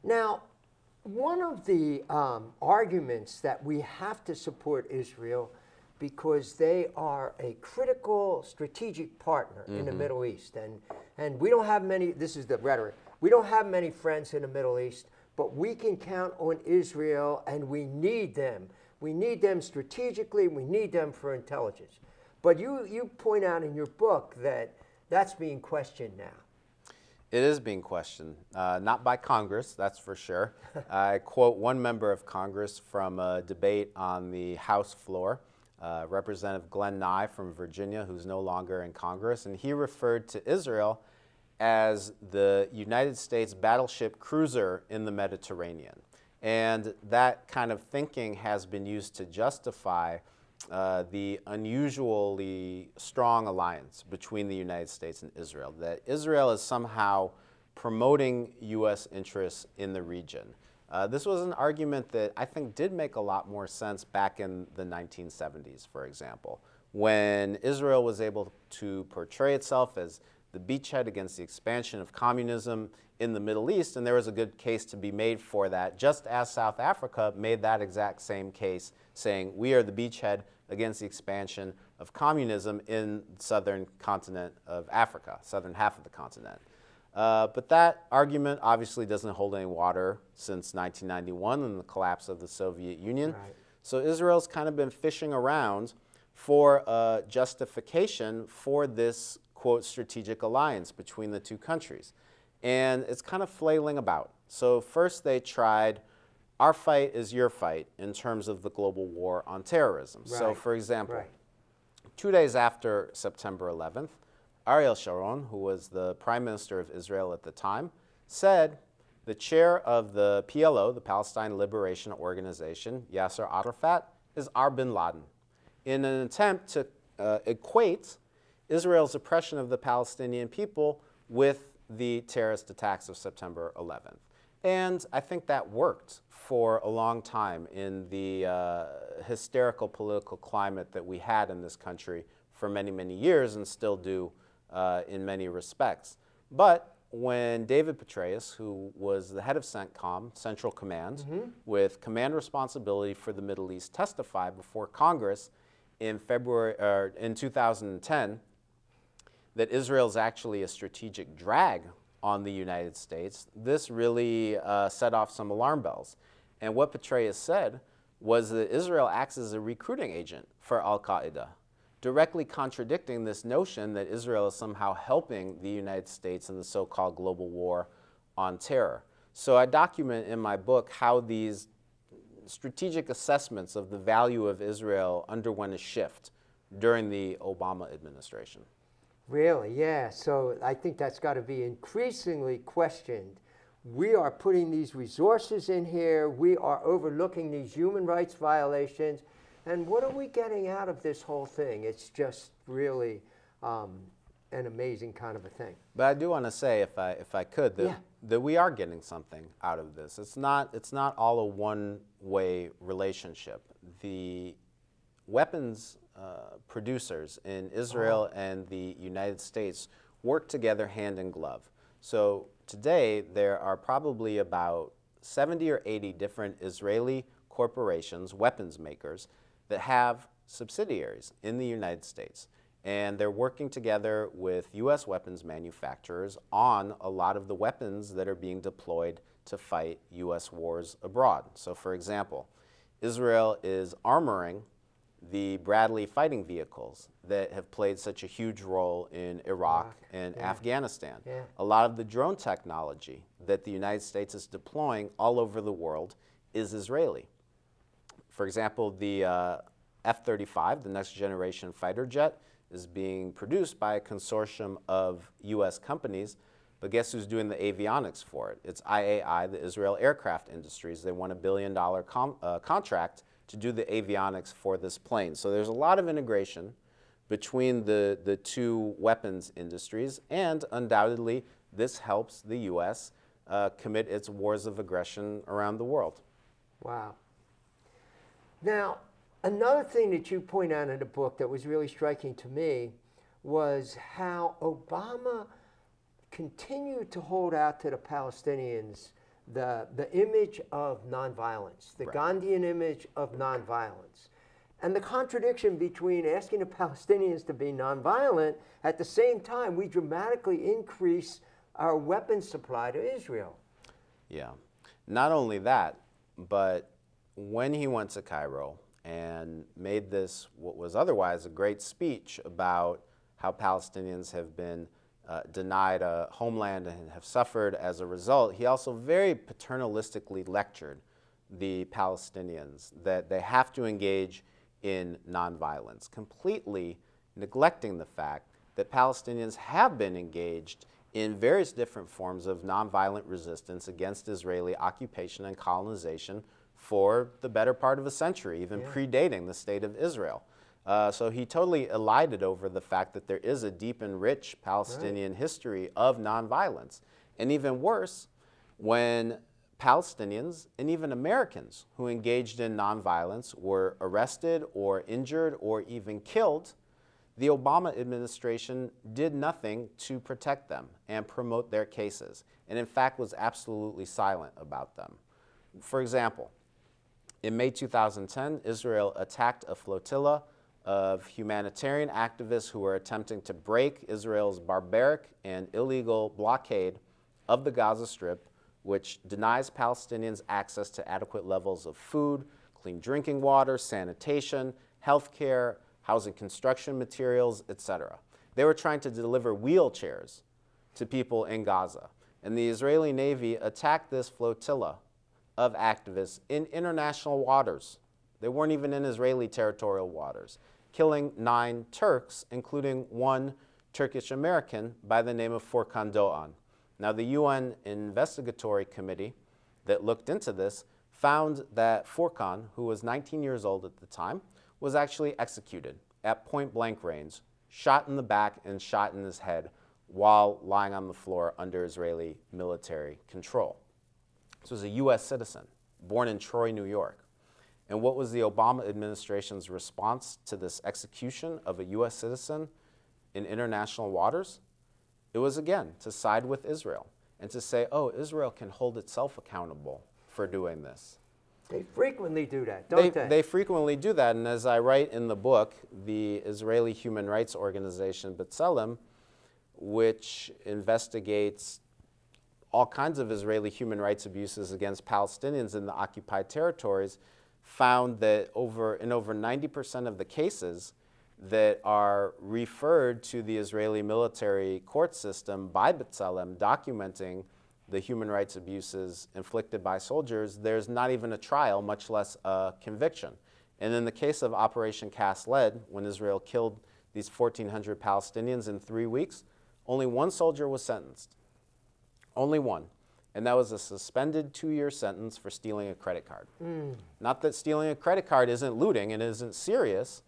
Now, one of the arguments that we have to support Israel because they are a critical strategic partner in the Middle East. And we don't have many, this is the rhetoric, we don't have many friends in the Middle East, but we can count on Israel and we need them. We need them strategically, we need them for intelligence. But you point out in your book that that's being questioned now. It is being questioned, not by Congress, that's for sure. I quote one member of Congress from a debate on the House floor, Representative Glenn Nye from Virginia, who's no longer in Congress, and he referred to Israel as the United States battleship cruiser in the Mediterranean. And that kind of thinking has been used to justify the unusually strong alliance between the United States and Israel, that Israel is somehow promoting U.S. interests in the region. This was an argument that I think did make a lot more sense back in the 1970s, for example, when Israel was able to portray itself as the beachhead against the expansion of communism in the Middle East, and there was a good case to be made for that, just as South Africa made that exact same case, saying we are the beachhead against the expansion of communism in the southern continent of Africa, southern half of the continent. But that argument obviously doesn't hold any water since 1991 and the collapse of the Soviet Union. Right. So Israel's kind of been fishing around for a justification for this, quote, strategic alliance between the two countries. And it's kind of flailing about. So first they tried, our fight is your fight in terms of the global war on terrorism. Right. So for example, Right. 2 days after September 11th, Ariel Sharon, who was the Prime Minister of Israel at the time, said the chair of the PLO, the Palestine Liberation Organization, Yasser Arafat, is our bin Laden, in an attempt to equate Israel's oppression of the Palestinian people with the terrorist attacks of September 11th. And I think that worked for a long time in the hysterical political climate that we had in this country for many, many years and still do in many respects. But when David Petraeus, who was the head of CENTCOM, Central Command, with command responsibility for the Middle East, testified before Congress in in 2010 that Israel is actually a strategic drag on the United States, this really set off some alarm bells. And what Petraeus said was that Israel acts as a recruiting agent for al-Qaeda, directly contradicting this notion that Israel is somehow helping the United States in the so-called global war on terror. So I document in my book how these strategic assessments of the value of Israel underwent a shift during the Obama administration. Really, yeah. So I think that's got to be increasingly questioned. We are putting these resources in here. We are overlooking these human rights violations. And what are we getting out of this whole thing? It's just really an amazing kind of a thing. But I do want to say, if I could, that we are getting something out of this. It's not all a one-way relationship. The weapons producers in Israel and the United States work together hand in glove. So today there are probably about 70 or 80 different Israeli corporations, weapons makers, that have subsidiaries in the United States. And they're working together with U.S. weapons manufacturers on a lot of the weapons that are being deployed to fight U.S. wars abroad. So for example, Israel is armoring the Bradley fighting vehicles that have played such a huge role in Iraq and Afghanistan. A lot of the drone technology that the United States is deploying all over the world is Israeli. For example, the F-35, the next generation fighter jet, is being produced by a consortium of U.S. companies, but guess who's doing the avionics for it? It's IAI, the Israel Aircraft Industries. They won $1 billion contract to do the avionics for this plane. So there's a lot of integration between the two weapons industries, and undoubtedly this helps the U.S. Commit its wars of aggression around the world. Wow. Now, another thing that you point out in the book that was really striking to me was how Obama continued to hold out to the Palestinians the image of nonviolence, the Gandhian image of nonviolence. And the contradiction between asking the Palestinians to be nonviolent, at the same time, we dramatically increase our weapons supply to Israel. Yeah. Not only that, but when he went to Cairo and made this, what was otherwise a great speech about how Palestinians have been denied a homeland and have suffered as a result, he also very paternalistically lectured the Palestinians that they have to engage in nonviolence, completely neglecting the fact that Palestinians have been engaged in various different forms of nonviolent resistance against Israeli occupation and colonization for the better part of a century, even predating the State of Israel. So he totally elided over the fact that there is a deep and rich Palestinian history of nonviolence. And even worse, when Palestinians and even Americans who engaged in nonviolence were arrested or injured or even killed, the Obama administration did nothing to protect them and promote their cases, and in fact was absolutely silent about them. For example, in May 2010, Israel attacked a flotilla of humanitarian activists who were attempting to break Israel's barbaric and illegal blockade of the Gaza Strip, which denies Palestinians access to adequate levels of food, clean drinking water, sanitation, healthcare, housing construction materials, etc. They were trying to deliver wheelchairs to people in Gaza. And the Israeli Navy attacked this flotilla of activists in international waters. They weren't even in Israeli territorial waters, killing 9 Turks, including 1 Turkish American by the name of Furkan Doğan. Now, the UN investigatory committee that looked into this found that Furkan, who was 19 years old at the time, was actually executed at point-blank range, shot in the back and shot in his head while lying on the floor under Israeli military control. This was a U.S. citizen, born in Troy, New York. And what was the Obama administration's response to this execution of a U.S. citizen in international waters? It was, again, to side with Israel and to say, oh, Israel can hold itself accountable for doing this. They frequently do that, don't they? They frequently do that, and as I write in the book, the Israeli human rights organization B'Tselem, which investigates all kinds of Israeli human rights abuses against Palestinians in the occupied territories, found that in over 90% of the cases that are referred to the Israeli military court system by B'Tselem documenting the human rights abuses inflicted by soldiers, there's not even a trial, much less a conviction. And in the case of Operation Cast Lead, when Israel killed these 1,400 Palestinians in 3 weeks, only one soldier was sentenced. Only one. And that was a suspended 2-year sentence for stealing a credit card. Not that stealing a credit card isn't looting and isn't serious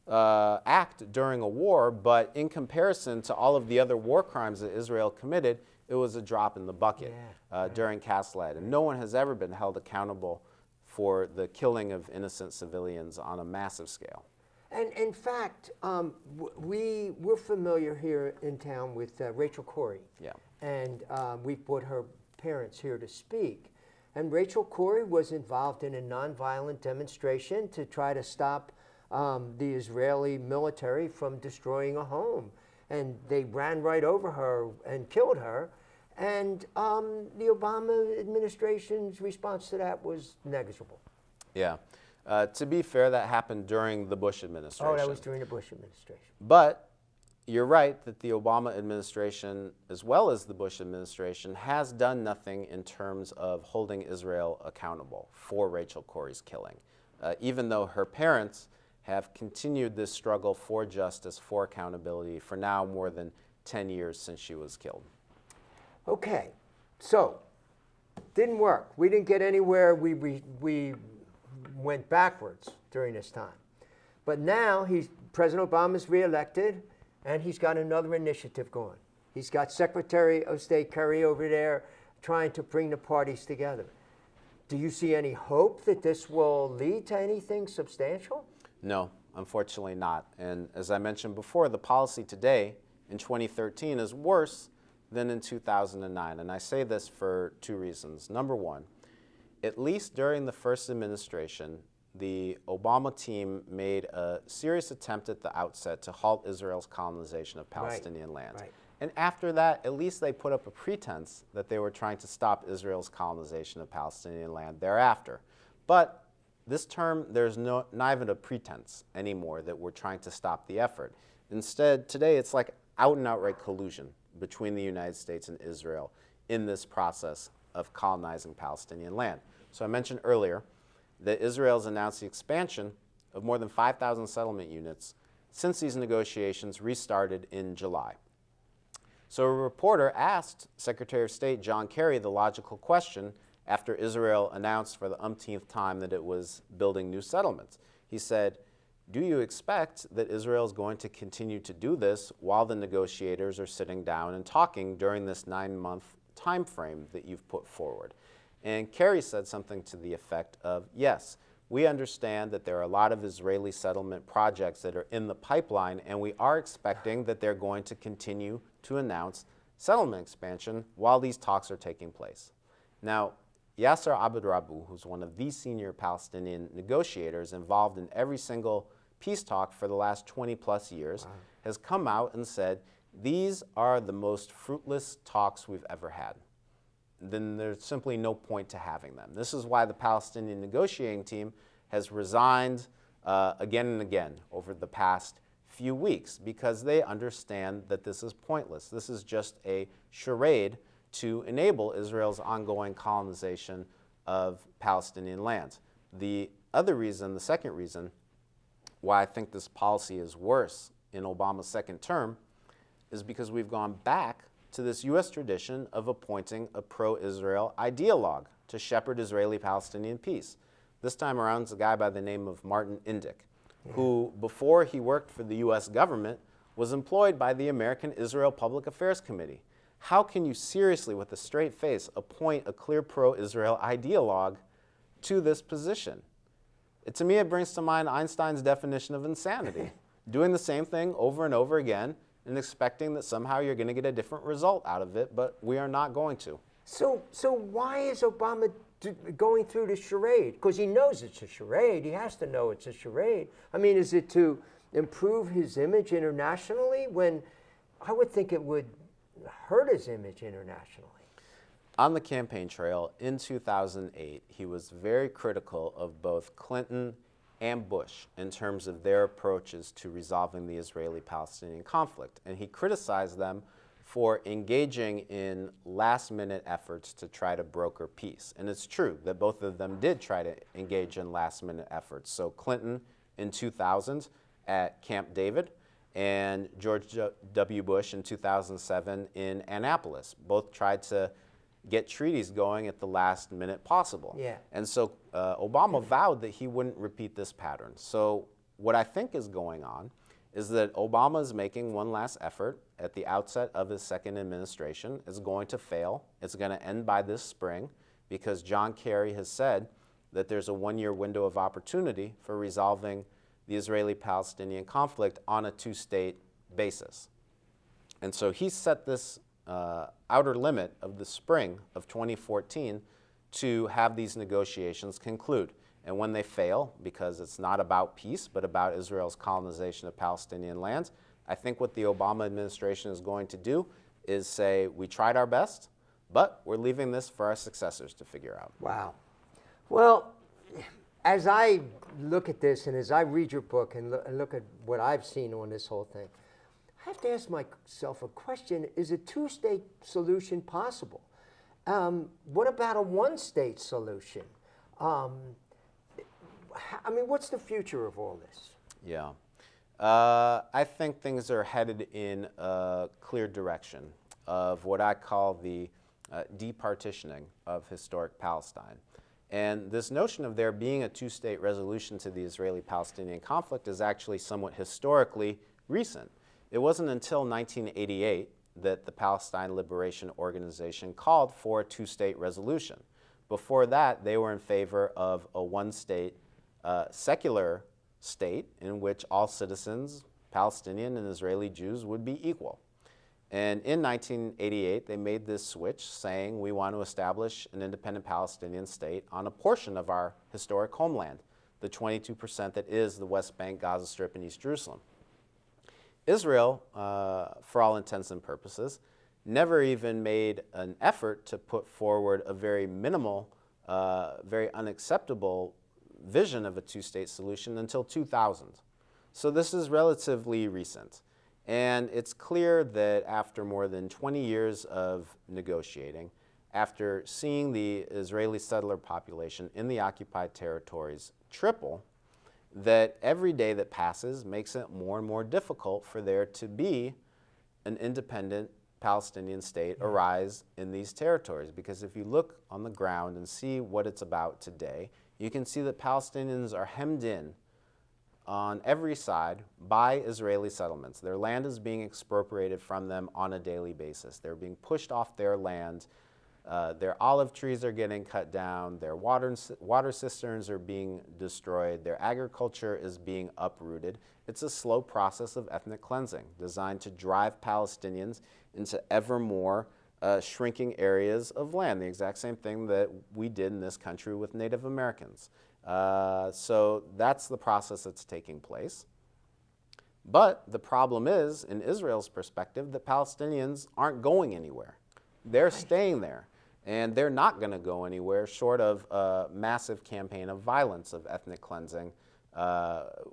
act during a war, but in comparison to all of the other war crimes that Israel committed, it was a drop in the bucket during Cast Lead. And no one has ever been held accountable for the killing of innocent civilians on a massive scale. And in fact, we're familiar here in town with Rachel Corrie. Yeah. And we brought her parents here to speak. And Rachel Corrie was involved in a nonviolent demonstration to try to stop the Israeli military from destroying a home. And they ran right over her and killed her. And the Obama administration's response to that was negligible. Yeah. To be fair, that happened during the Bush administration. Oh, that was during the Bush administration. But you're right that the Obama administration, as well as the Bush administration, has done nothing in terms of holding Israel accountable for Rachel Corrie's killing, even though her parents have continued this struggle for justice, for accountability, for now more than 10 years since she was killed. Okay, so didn't work. We didn't get anywhere. We went backwards during this time. But now President Obama's reelected, and he's got another initiative going. He's got Secretary of State Kerry over there trying to bring the parties together. Do you see any hope that this will lead to anything substantial? No, unfortunately not. And as I mentioned before, the policy today in 2013 is worse than in 2009. And I say this for 2 reasons. Number one, at least during the first administration, the Obama team made a serious attempt at the outset to halt Israel's colonization of Palestinian land. Right. And after that, at least they put up a pretense that they were trying to stop Israel's colonization of Palestinian land thereafter. But this term, there's not even a pretense anymore that we're trying to stop the effort. Instead, today it's like out and outright collusion between the United States and Israel in this process of colonizing Palestinian land. So I mentioned earlier that Israel's announced the expansion of more than 5,000 settlement units since these negotiations restarted in July. So a reporter asked Secretary of State John Kerry the logical question after Israel announced for the umpteenth time that it was building new settlements. He said, "Do you expect that Israel is going to continue to do this while the negotiators are sitting down and talking during this 9-month time frame that you've put forward?" And Kerry said something to the effect of, yes, we understand that there are a lot of Israeli settlement projects that are in the pipeline, and we are expecting that they're going to continue to announce settlement expansion while these talks are taking place. Now, Yasser Abdrabbu, who's one of the senior Palestinian negotiators involved in every single peace talk for the last 20-plus years, has come out and said, these are the most fruitless talks we've ever had. Then there's simply no point to having them. This is why the Palestinian negotiating team has resigned again and again over the past few weeks, because they understand that this is pointless. This is just a charade to enable Israel's ongoing colonization of Palestinian lands. The other reason, the second reason, why I think this policy is worse in Obama's second term is because we've gone back to this U.S. tradition of appointing a pro-Israel ideologue to shepherd Israeli-Palestinian peace. This time around, it's a guy by the name of Martin Indyk, who, before he worked for the U.S. government, was employed by the American Israel Public Affairs Committee. How can you seriously, with a straight face, appoint a clear pro-Israel ideologue to this position? To me, it brings to mind Einstein's definition of insanity, doing the same thing over and over again and expecting that somehow you're going to get a different result out of it, but we are not going to. So why is Obama going through this charade? Because he knows it's a charade. He has to know it's a charade. I mean, is it to improve his image internationally, when I would think it would hurt his image internationally? On the campaign trail in 2008, he was very critical of both Clinton and Bush in terms of their approaches to resolving the Israeli-Palestinian conflict. And he criticized them for engaging in last-minute efforts to try to broker peace. And it's true that both of them did try to engage in last-minute efforts. So Clinton in 2000 at Camp David, and George W. Bush in 2007 in Annapolis. Both tried to get treaties going at the last minute possible. Yeah. And so Obama vowed that he wouldn't repeat this pattern. So what I think is going on is that Obama is making one last effort at the outset of his second administration. It's going to fail. It's going to end by this spring because John Kerry has said that there's a one-year window of opportunity for resolving the Israeli-Palestinian conflict on a two-state basis. And so he set this outer limit of the spring of 2014 to have these negotiations conclude. And when they fail, because it's not about peace, but about Israel's colonization of Palestinian lands, I think what the Obama administration is going to do is say, we tried our best, but we're leaving this for our successors to figure out. Wow. Well, as I look at this and as I read your book and look at what I've seen on this whole thing, I have to ask myself a question. Is a two-state solution possible? What about a one-state solution? I mean, what's the future of all this? Yeah. I think things are headed in a clear direction of what I call the departitioning of historic Palestine. And this notion of there being a two-state resolution to the Israeli-Palestinian conflict is actually somewhat historically recent. It wasn't until 1988 that the Palestine Liberation Organization called for a two-state resolution. Before that, they were in favor of a one-state secular state in which all citizens, Palestinian and Israeli Jews, would be equal. And in 1988, they made this switch saying we want to establish an independent Palestinian state on a portion of our historic homeland, the 22% that is the West Bank, Gaza Strip, and East Jerusalem. Israel, for all intents and purposes, never even made an effort to put forward a very minimal, very unacceptable vision of a two-state solution until 2000. So this is relatively recent. And it's clear that after more than 20 years of negotiating, after seeing the Israeli settler population in the occupied territories triple, that every day that passes makes it more and more difficult for there to be an independent Palestinian state arise in these territories. Because if you look on the ground and see what it's about today, you can see that Palestinians are hemmed in on every side by Israeli settlements. Their land is being expropriated from them on a daily basis. They're being pushed off their land. Their olive trees are getting cut down. Their water cisterns are being destroyed. Their agriculture is being uprooted. It's a slow process of ethnic cleansing designed to drive Palestinians into ever more shrinking areas of land, the exact same thing that we did in this country with Native Americans. So that's the process that's taking place. But the problem is, in Israel's perspective, that Palestinians aren't going anywhere. They're staying there. And they're not going to go anywhere short of a massive campaign of violence, of ethnic cleansing,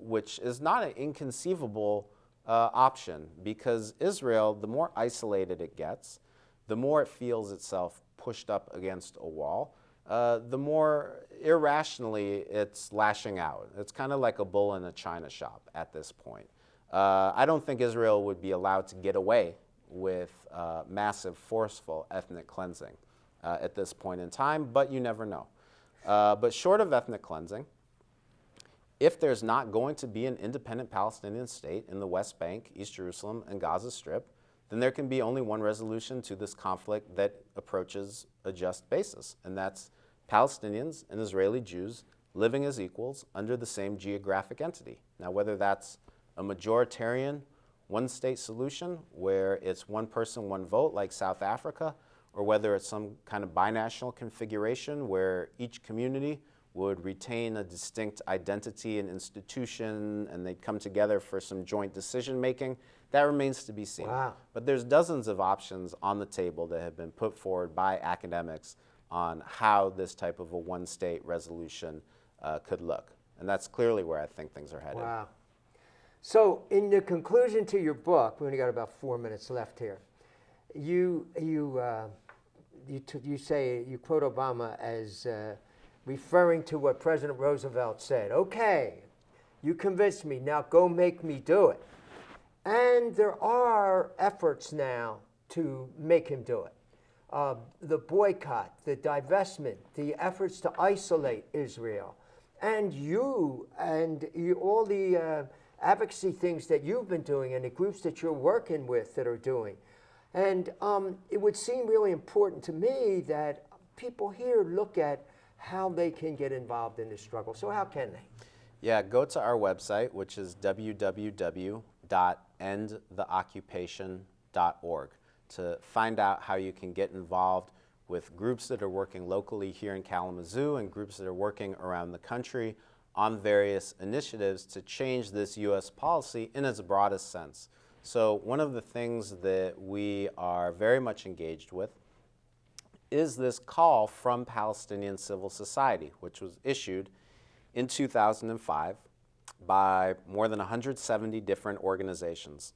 which is not an inconceivable option, because Israel, the more isolated it gets, the more it feels itself pushed up against a wall, the more irrationally it's lashing out. It's kind of like a bull in a china shop at this point. I don't think Israel would be allowed to get away with massive, forceful ethnic cleansing at this point in time, but you never know. But short of ethnic cleansing, if there's not going to be an independent Palestinian state in the West Bank, East Jerusalem, and Gaza Strip, then there can be only one resolution to this conflict that approaches a just basis, and that's Palestinians and Israeli Jews living as equals under the same geographic entity. Now, whether that's a majoritarian one-state solution where it's one person, one vote like South Africa, or whether it's some kind of binational configuration where each community would retain a distinct identity and institution and they'd come together for some joint decision-making, that remains to be seen. Wow. But there's dozens of options on the table that have been put forward by academics on how this type of a one-state resolution could look. And that's clearly where I think things are headed. Wow. So in the conclusion to your book, we only got about 4 minutes left here, you say, you quote Obama as referring to what President Roosevelt said. Okay, you convinced me, now go make me do it. And there are efforts now to make him do it. The boycott, the divestment, the efforts to isolate Israel, and all the advocacy things that you've been doing and the groups that you're working with that are doing. And it would seem really important to me that people here look at how they can get involved in this struggle. So how can they? Yeah, go to our website, which is www.endtheoccupation.org, to find out how you can get involved with groups that are working locally here in Kalamazoo and groups that are working around the country on various initiatives to change this U.S. policy in its broadest sense. So one of the things that we are very much engaged with is this call from Palestinian civil society, which was issued in 2005 by more than 170 different organizations,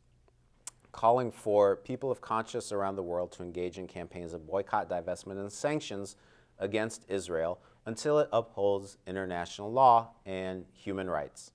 calling for people of conscience around the world to engage in campaigns of boycott, divestment, and sanctions against Israel until it upholds international law and human rights.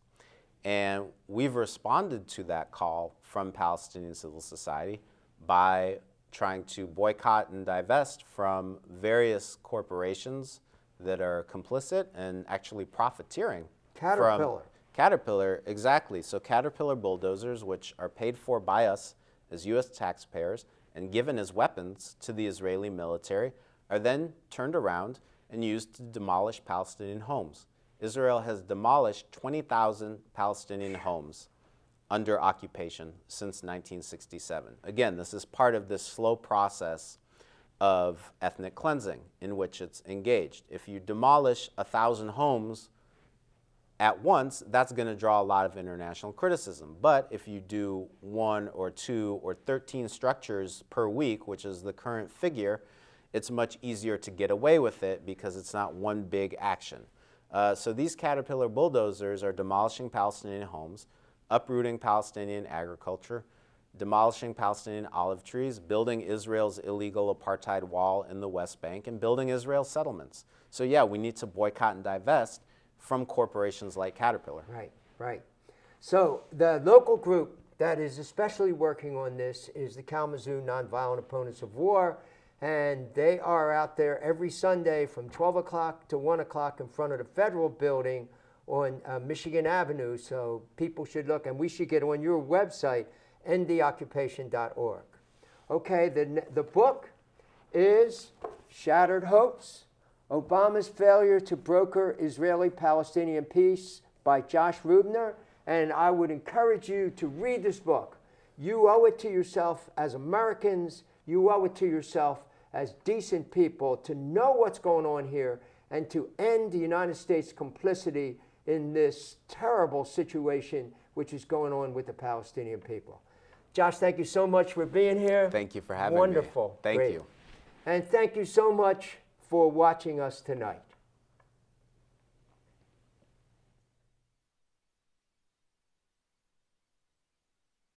And we've responded to that call from Palestinian civil society by trying to boycott and divest from various corporations that are complicit and actually profiteering. Caterpillar. Caterpillar, exactly. So Caterpillar bulldozers, which are paid for by us as U.S. taxpayers and given as weapons to the Israeli military, are then turned around and used to demolish Palestinian homes. Israel has demolished 20,000 Palestinian homes under occupation since 1967. Again, this is part of this slow process of ethnic cleansing in which it's engaged. If you demolish 1,000 homes at once, that's going to draw a lot of international criticism. But if you do 1 or 2 or 13 structures per week, which is the current figure, it's much easier to get away with it because it's not one big action. So these Caterpillar bulldozers are demolishing Palestinian homes, uprooting Palestinian agriculture, demolishing Palestinian olive trees, building Israel's illegal apartheid wall in the West Bank, and building Israel's settlements. So yeah, we need to boycott and divest from corporations like Caterpillar. Right, right. So the local group that is especially working on this is the Kalamazoo Nonviolent Opponents of War, and they are out there every Sunday from 12 o'clock to 1 o'clock in front of the federal building on Michigan Avenue. So people should look, and we should get on your website, endtheoccupation.org. Okay, the book is Shattered Hopes, Obama's Failure to Broker Israeli-Palestinian Peace by Josh Ruebner, and I would encourage you to read this book. You owe it to yourself as Americans, you owe it to yourself as decent people to know what's going on here and to end the United States complicity in this terrible situation which is going on with the Palestinian people. Josh, thank you so much for being here. Thank you for having me. Wonderful. Thank Great. you. And thank you so much for watching us tonight.